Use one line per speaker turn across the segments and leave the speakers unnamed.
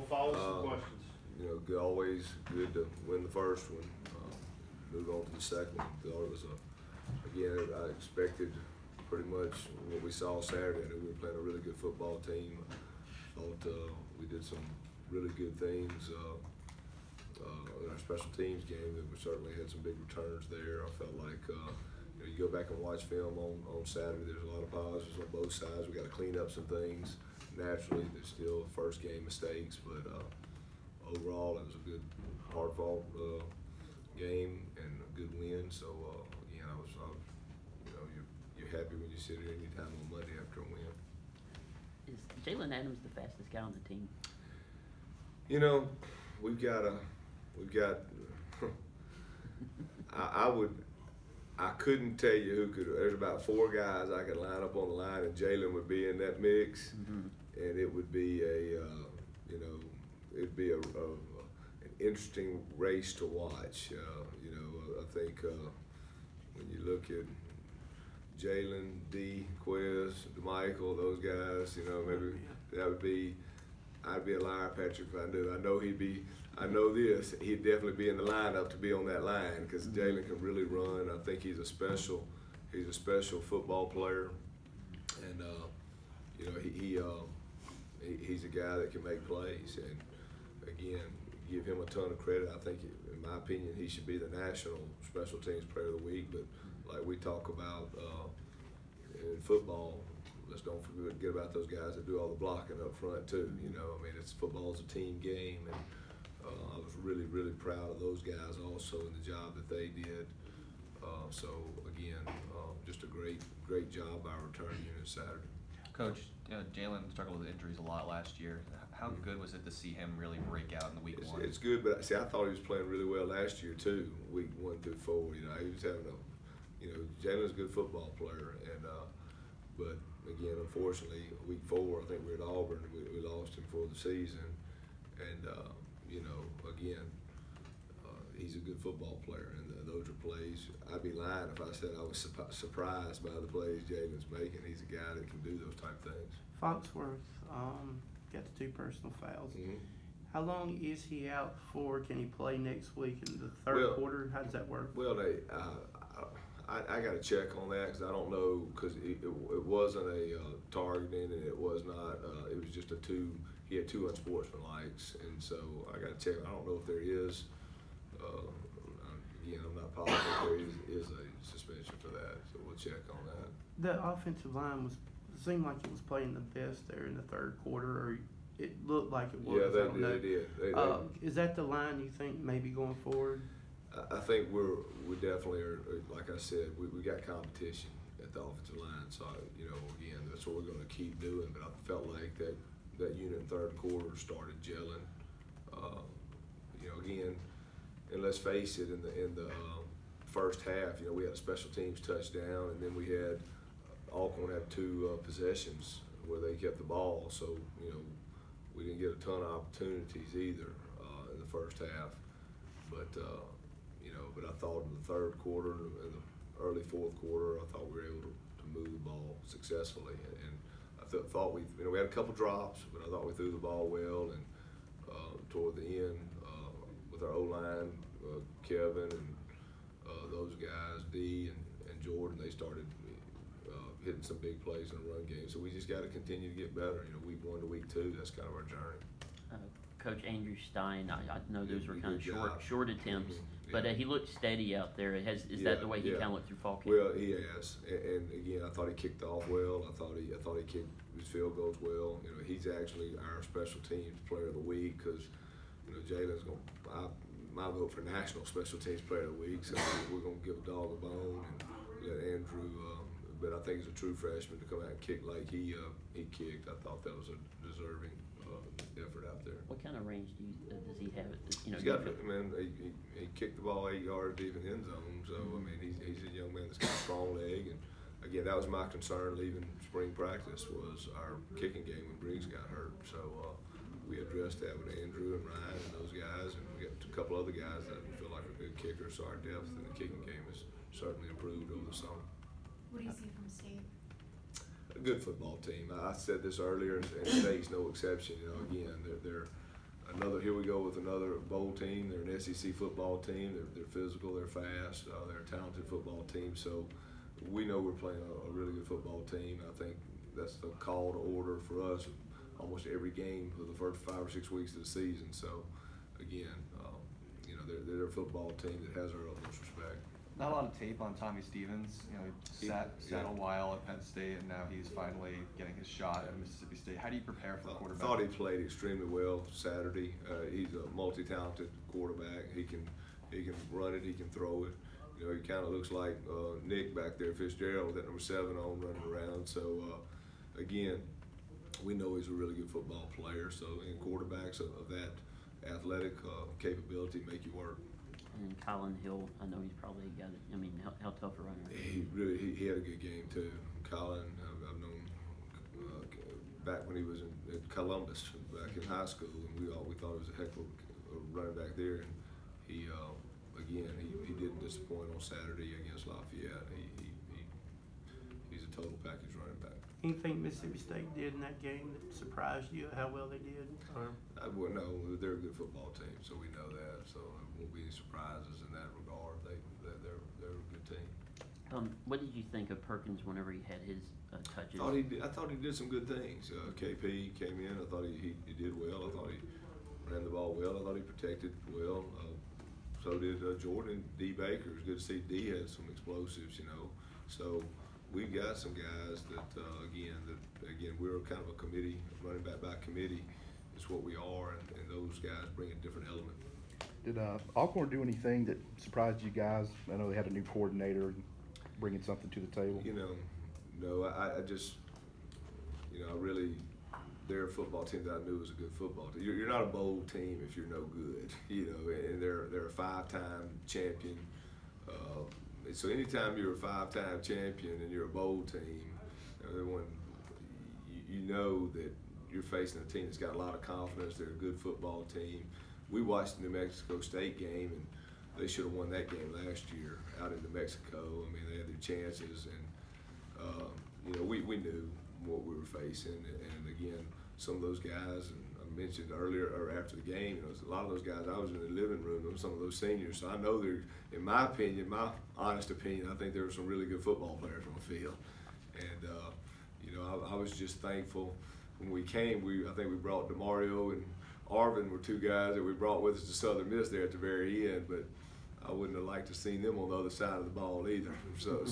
follow some questions.
Always good to win the first one. Move on to the second one. Thought it was again, I expected pretty much what we saw Saturday. I knew we were playing a really good football team. Thought we did some really good things in our special teams game. That we certainly had some big returns there. I felt like you go back and watch film on Saturday. There's a lot of positives on both sides. We got to clean up some things. Naturally, there's still first game mistakes, but overall, it was a good, hard-fought game and a good win. So again, you're happy when you sit here anytime on Monday after a win.
Is Jalen Adams the fastest guy on the team?
We've got. I couldn't tell you who could. There's about 4 guys I could line up on the line, and Jalen would be in that mix, and it would be it'd be an interesting race to watch. I think when you look at Jalen, D, Quez, DeMichael, those guys, maybe that would be. I'd be a liar, Patrick, if I knew. I know this. He'd definitely be in the lineup to be on that line because Jalen can really run. I think he's a special football player, and he's a guy that can make plays. And again, give him a ton of credit. I think, in my opinion, he should be the national special teams player of the week. But like we talk about in football, let's don't forget about those guys that do all the blocking up front too. Football's a team game, and I was really, really proud of those guys also in the job that they did. So again, just a great job by our return unit Saturday.
Coach, Jalen struggled with injuries a lot last year. How good was it to see him really break out in the week one?
It's good, but see, I thought he was playing really well last year too, week 1 through 4. He was having Jalen's a good football player, and but again, unfortunately, week 4, I think we were at Auburn, we lost him for the season, and again, he's a good football player, and those are plays. I'd be lying if I said I was surprised by the plays Jalen's making. He's a guy that can do those type things.
Foxworth got the 2 personal fouls. How long is he out for? Can he play next week in the third quarter? How does that work?
Well, I got to check on that because I don't know, because it wasn't a targeting, and it was not. It was just a 2. He had 2 unsportsmanlikes, and so I got to check. I don't know if there is. Again, I'm not positive if there is a suspension for that, so we'll check on that.
The offensive line seemed like it was playing the best there in the third quarter, or it looked like it was.
Yeah, they did.
Is that the line you think maybe going forward?
I think we definitely are. Like I said, we got competition at the offensive line, so again, that's what we're going to keep doing. But I felt like that unit in third quarter started gelling. Again, and let's face it, in the first half, we had a special teams touchdown, and then we had Alcorn had 2 possessions where they kept the ball, so we didn't get a ton of opportunities either in the first half. But but I thought in the third quarter and the early fourth quarter, I thought we were able to move the ball successfully, and I thought we had a couple drops, but I thought we threw the ball well, and toward the end with our O-line, Kevin and those guys, D and Jordan, they started hitting some big plays in the run game. So we just got to continue to get better. Week 1 to week 2, that's kind of our journey.
Coach Andrew Stein, I know those were kind of short attempts, but he looked steady out there. Is that the way he kind of looked through fall camp?
Well, he has, and again, I thought he kicked off well. I thought he kicked his field goals well. He's actually our special teams player of the week because Jalen's my vote for national special teams player of the week. So we're gonna give a dog a bone and let Andrew. But I think he's a true freshman to come out and kick like he kicked. I thought that was a deserving effort out there.
What kind of range does he have?
He's got, he kicked the ball 8 yards deep in the end zone. So he's a young man that's got a strong leg. And again, that was my concern leaving spring practice was our kicking game when Briggs got hurt. So we addressed that with Andrew and Ryan and those guys, and we got a couple other guys that feel like are good kickers. So our depth in the kicking game has certainly improved over the summer.
What do you see from State?
A good football team. I said this earlier, and State's no exception. Again, they're here we go with another bowl team. They're an SEC football team. They're physical, they're fast, they're a talented football team. So we know we're playing a really good football team. I think that's the call to order for us almost every game for the first 5 or 6 weeks of the season. So again, they're a football team that has our utmost respect.
Not a lot of tape on Tommy Stevens. He sat a while at Penn State, and now he's finally getting his shot at Mississippi State. How do you prepare for the quarterback?
I thought he played extremely well Saturday. He's a multi-talented quarterback. He can run it. He can throw it. He kind of looks like Nick back there, Fitzgerald, with that number 7 on running around. So again, we know he's a really good football player. So and quarterbacks of that athletic capability make you work.
And Colin Hill, I know he's probably got it. I mean, how tough a runner?
He had a good game too. Colin, I've known back when he was at Columbus, back in high school, and we thought he was a heck of a running back there. And he didn't disappoint on Saturday against Lafayette. He's a total package running back.
Anything Mississippi State did in that game that surprised you? How well they did?
I wouldn't know. They're a good football team, so we know that. So there won't be any surprises in that regard. They're a good team.
What did you think of Perkins whenever he had his touches?
I thought he did some good things. KP came in. I thought he did well. I thought he ran the ball well. I thought he protected well. So did Jordan D. Baker. It's good to see D had some explosives. So we've got some guys that again we're kind of a committee, running back by committee. It's what we are, and those guys bring a different element.
Did Alcorn do anything that surprised you guys? I know they had a new coordinator bringing something to the table.
No, I just, they're a football team that I knew was a good football team. You're not a bowl team if you're no good, and they're a 5-time champion. So anytime you're a 5-time champion and you're a bowl team, you know that you're facing a team that's got a lot of confidence. They're a good football team. We watched the New Mexico State game, and they should have won that game last year out in New Mexico. I mean, they had their chances, and we knew what we were facing. And again, some of those guys, and I mentioned earlier or after the game, a lot of those guys, I was in the living room with some of those seniors, so I know they're, in my opinion, my honest opinion, I think there were some really good football players on the field. And I was just thankful when we came. I think we brought DeMario and Arvin were 2 guys that we brought with us to Southern Miss there at the very end, but I wouldn't have liked to seen them on the other side of the ball either. So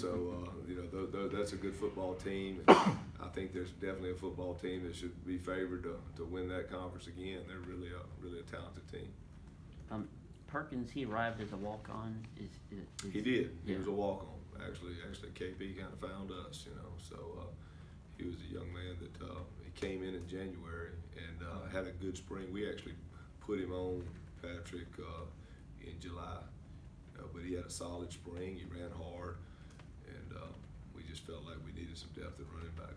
that's a good football team. And I think there's definitely a football team that should be favored to win that conference again. They're really a talented team.
Perkins, he arrived as a walk-on.
He did.
Yeah.
He was a walk-on. Actually, KP kind of found us. So he was a young man that he came in January and had a good spring. We actually put him on, Patrick, in July. But he had a solid spring. He ran hard, and we just felt like we needed some depth at running back.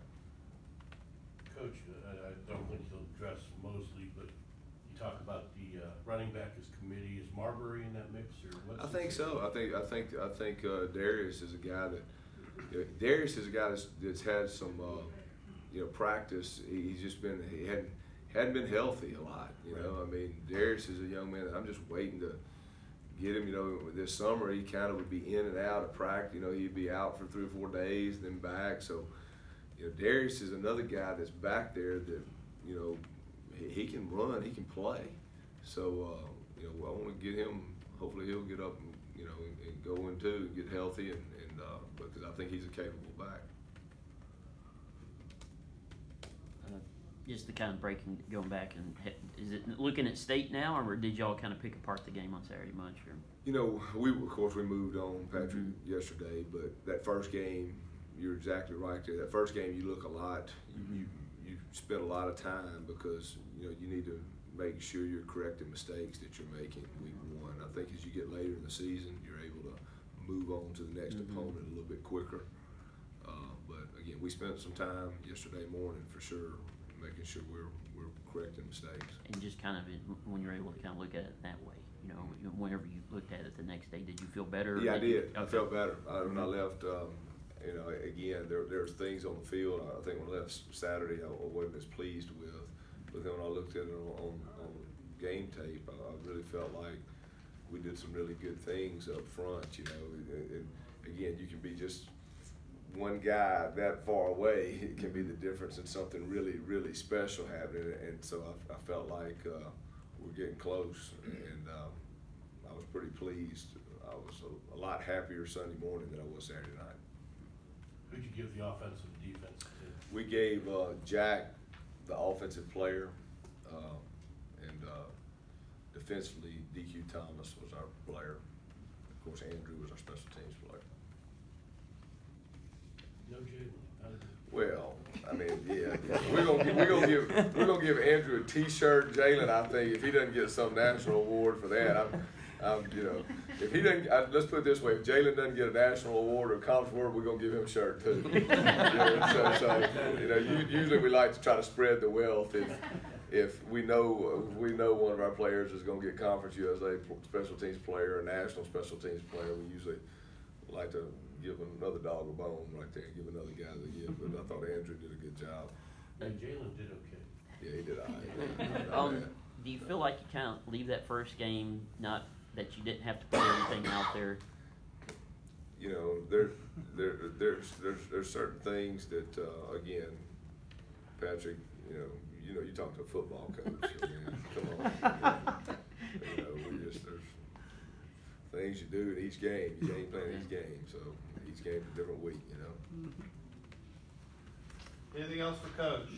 Coach, I don't think you'll address mostly, but you talk about the running back as committee. Is Marbury in that mix, or what's?
I think so. I think Darius is a guy that's had some practice. He's just been hadn't been healthy a lot. I mean, Darius is a young man that I'm just waiting to get him. This summer he kind of would be in and out of practice. He'd be out for 3 or 4 days, then back. So, Darius is another guy that's back there that, he can run, he can play. So, I want to get him. Hopefully, he'll get up and and go in too, get healthy, and because I think he's a capable back.
Just the kind of going back, and is it looking at state now, or did y'all kind of pick apart the game on Saturday much? Or?
We moved on, Patrick, yesterday, but that first game, you're exactly right there. That first game, you look a lot. You spend a lot of time because you need to make sure you're correcting mistakes that you're making week 1. I think as you get later in the season, you're able to move on to the next opponent a little bit quicker. But again, we spent some time yesterday morning for sure, making sure we're correcting mistakes.
And just kind of when you're able to kind of look at it that way, whenever you looked at it the next day, did you feel better?
Yeah, I did. Okay. I felt better. When I left, again, there's things on the field. I think when I left Saturday, I wasn't as pleased with. But then when I looked at it on game tape, I really felt like we did some really good things up front, you know, and again, you can be just one guy that far away. It can be the difference in something really, really special happening, and so I felt like we're getting close, and I was pretty pleased. I was a lot happier Sunday morning than I was Saturday night.
Who'd you give the offensive and defense to?
We gave Jack the offensive player, and defensively, DQ Thomas was our player. Of course, Andrew was our special teams player.
No Jalen.
Well, I mean, yeah, we're gonna give Andrew a T-shirt. Jalen, I think, if he doesn't get some national award for that, you know, if he doesn't, let's put it this way: if Jalen doesn't get a national award or a conference award, we're gonna give him a shirt too. You know, you know, usually we like to try to spread the wealth. If we know one of our players is gonna get Conference USA special teams player or national special teams player, we usually like to give another dog a bone right there and give another guy the gift. But I thought Andrew did a good job.
And Jalen did okay.
Yeah, he did all right.
Do you feel like you kind of leave that first game, not that you didn't have to put everything out there?
You know, there's certain things that again, Patrick, you know, you talk to a football coach. I mean, come on. You know, there's things you do in each game. You ain't playing each game, so each game's a different week. You know.
Anything else for Coach?